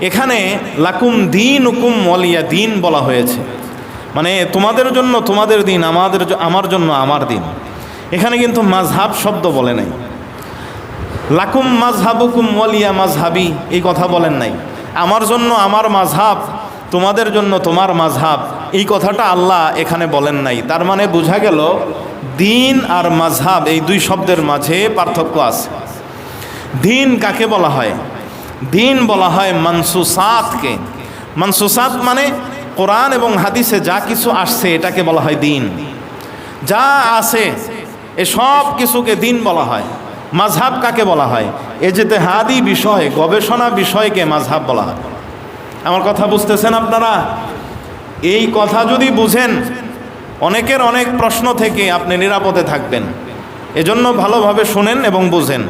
এখানে লাকুম দিন হুকুম ওয়ালিয়া দিন বলা হয়েছে, মানে তোমাদের জন্য তোমাদের দিন, আমার জন্য আমার দিন। এখানে কিন্তু মাযহাব শব্দ বলে নাই, লাকুম মাযহাবুকুম ওয়ালিয়া মাযহাবি এই কথা বলেন নাই। আমার জন্য আমার মাযহাব, তোমাদের জন্য তোমার মাযহাব, এই কথাটা আল্লাহ এখানে বলেন নাই। তার মানে বোঝা গেল দিন আর মাযহাব এই দুই শব্দের মাঝে পার্থক্য আছে। দিন কাকে বলা হয়? দিন বলা হয় মানসুসাতকে। মানসুসাত মানে কোরআন এবং হাদিসে যা কিছু আসছে এটাকে বলা হয় দিন। যা আছে এ সব কিছুকে দিন বলা হয়। মাযহাব কাকে বলা হয়? ইজতিহাদি বিষয়, গবেষণা বিষয়কে মাযহাব বলা হয়। আমার কথা বুঝতেছেন আপনারা? এই কথা যদি বুঝেন, অনেকের অনেক প্রশ্ন থেকে আপনি নিরাপদে থাকবেন। এজন্য ভালোভাবে শুনেন এবং বুঝেন।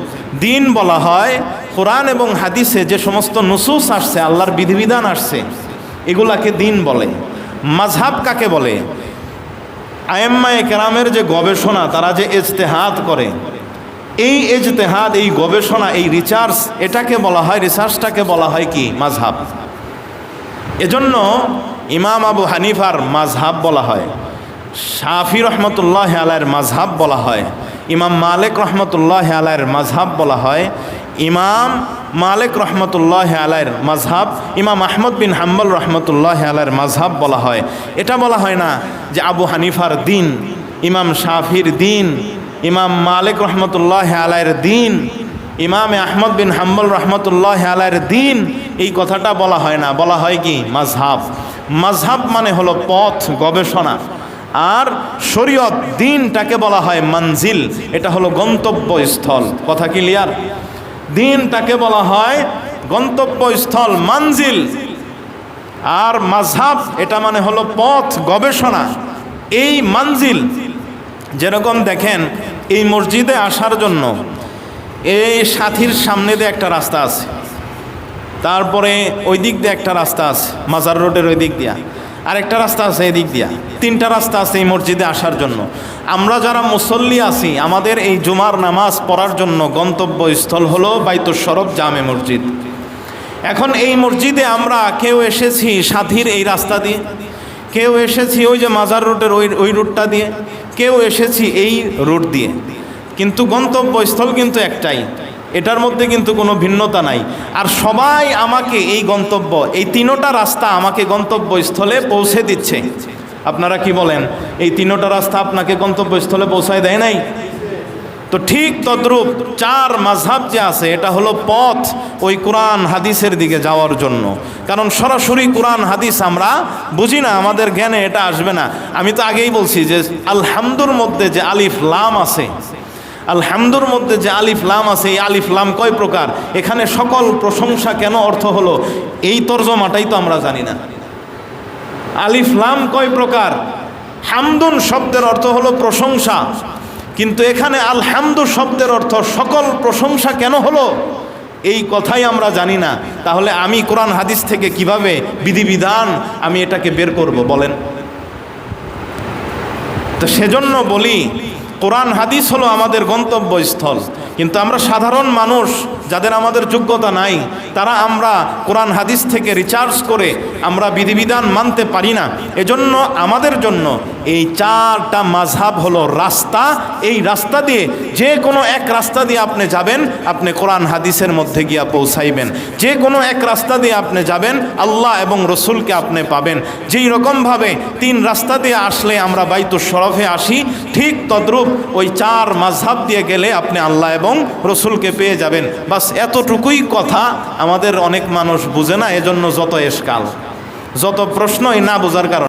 দিন বলা হয় কোরআন এবং হাদিসে যে সমস্ত নুসুস আসছে, আল্লাহর বিধিবিধান আসছে, এগুলাকে দিন বলে। মাযহাব কাকে বলে? আয়েম্মায়ে কেরামের যে গবেষণা, তারা যে ইজতিহাদ করে, এই ইজতিহাদ, এই গবেষণা, এই রিসার্চ, এটাকে বলা হয়, রিসার্চটাকে বলা হয় কি? মাযহাব। এজন্য ইমাম আবু হানিফার মাযহাব বলা হয়, শাফি রহমতুল্লাহ আলাইহির মাযহাব বলা হয়, ইমাম মালিক রহমতুল্লাহ আলাইহির মাযহাব বলা হয়, ইমাম মালিক রহমতুল্লাহ আলাইহির মাযহাব ইমাম আহমদ বিন হাম্বল রহমতুল্লাহ আলাইহির মাযহাব বলা হয়। এটা বলা হয় না যে আবু হানিফার দিন, ইমাম শাফির দিন, ইমাম মালিক রহমতুল্লাহ আলাইহির দিন, ইমাম আহমদ বিন হাম্বল রহমতুল্লাহ আলাইহির দিন, এই কথাটা বলা হয় না। বলা হয় কি? মাযহাব। মাযহাব মানে হলো পথ, গবেষণা। আর শরীয়ত, দিনটাকে বলা হয় মানজিল, এটা হলো গন্তব্যস্থল। কথা ক্লিয়ার? দিনটাকে বলা হয় গন্তব্যস্থল, মানজিল। আর মাযহাব এটা মানে হলো পথ, গবেষণা। এই মানজিল, যেরকম দেখেন এই মসজিদে আসার জন্য এই সাথীর সামনে দিয়ে একটা রাস্তা আছে, তারপরে ওই দিক দিয়ে একটা রাস্তা আছে, মাজার রোডের ওই দিক দিয়া আরেকটা রাস্তা আছে, এই দিক দিয়া, তিনটা রাস্তা আছে এই মসজিদে আসার জন্য। আমরা যারা মুসল্লি আছি, আমাদের এই জুমার নামাজ পড়ার জন্য গন্তব্যস্থল হলো বাইতুশ শরফ জামে মসজিদ। এখন এই মসজিদে আমরা কেউ এসেছি সাথীর এই রাস্তা দিয়ে, কেউ এসেছি ওই যে মাজার রোডের ওই রুটটা দিয়ে, কেউ এসেছি এই রুট দিয়ে, কিন্তু গন্তব্যস্থল কিন্তু একটাই, এটার মধ্যে কিন্তু কোনো ভিন্নতা নাই। আর সবাই আমাকে এই গন্তব্য, এই তিনোটা রাস্তা আমাকে গন্তব্যস্থলে পৌঁছে দিচ্ছে। আপনারা কি বলেন? এই তিনোটা রাস্তা আপনাকে গন্তব্যস্থলে পৌঁছায় দেয় নাই? তো ঠিক তদ্রূপ চার মাযহাব যে আছে, এটা হলো পথ ওই কোরআন হাদিসের দিকে যাওয়ার জন্য। কারণ সরাসরি কোরআন হাদিস আমরা বুঝি না, আমাদের জ্ঞানে এটা আসবে না। আমি তো আগেই বলছি যে আলহামদুর মধ্যে যে আলিফ লাম আছে, আলহামদুর মধ্যে যে আলিফ লাম আছে, এই আলিফ লাম কয় প্রকার, এখানে সকল প্রশংসা কেন অর্থ হলো, এই তর্জমাটাই তো আমরা জানি না। আলিফ লাম কয় প্রকার? হামদুন শব্দের অর্থ হলো প্রশংসা, কিন্তু এখানে আলহামদু শব্দের অর্থ সকল প্রশংসা কেন হলো, এই কথাই আমরা জানি না। তাহলে আমি কোরআন হাদিস থেকে কিভাবে বিধিবিধান আমি এটাকে বের করব বলেন? তো সেজন্য বলি, কোরআন হাদিস হলো আমাদের গন্তব্যস্থল, কিন্তু আমরা সাধারণ মানুষ যাদের আমাদের যোগ্যতা নাই, তারা আমরা কোরআন হাদিস থেকে রিসার্চ করে আমরা বিধিবিধান মানতে পারি না। এজন্য আমাদের জন্য এই চারটা মাযহাব হলো রাস্তা। এই রাস্তা দিয়ে, যে কোনো এক রাস্তা দিয়ে আপনি যাবেন, আপনি কোরআন হাদিসের মধ্যে গিয়া পৌঁছাইবেন। যে কোনো এক রাস্তা দিয়ে আপনি যাবেন, আল্লাহ এবং রসুলকে আপনি পাবেন। যেই রকমভাবে তিন রাস্তা দিয়ে আসলে আমরা বাইতুশ শরফে আসি, ঠিক তদ্রূপ ওই চার মাযহাব দিয়ে গেলে আপনি আল্লাহ এবং রসুলকে পেয়ে যাবেন। বাস এতটুকুই কথা। আমাদের অনেক মানুষ বুঝে না, এজন্য যত এশকাল, যত প্রশ্ন, এই না বোঝার কারণে।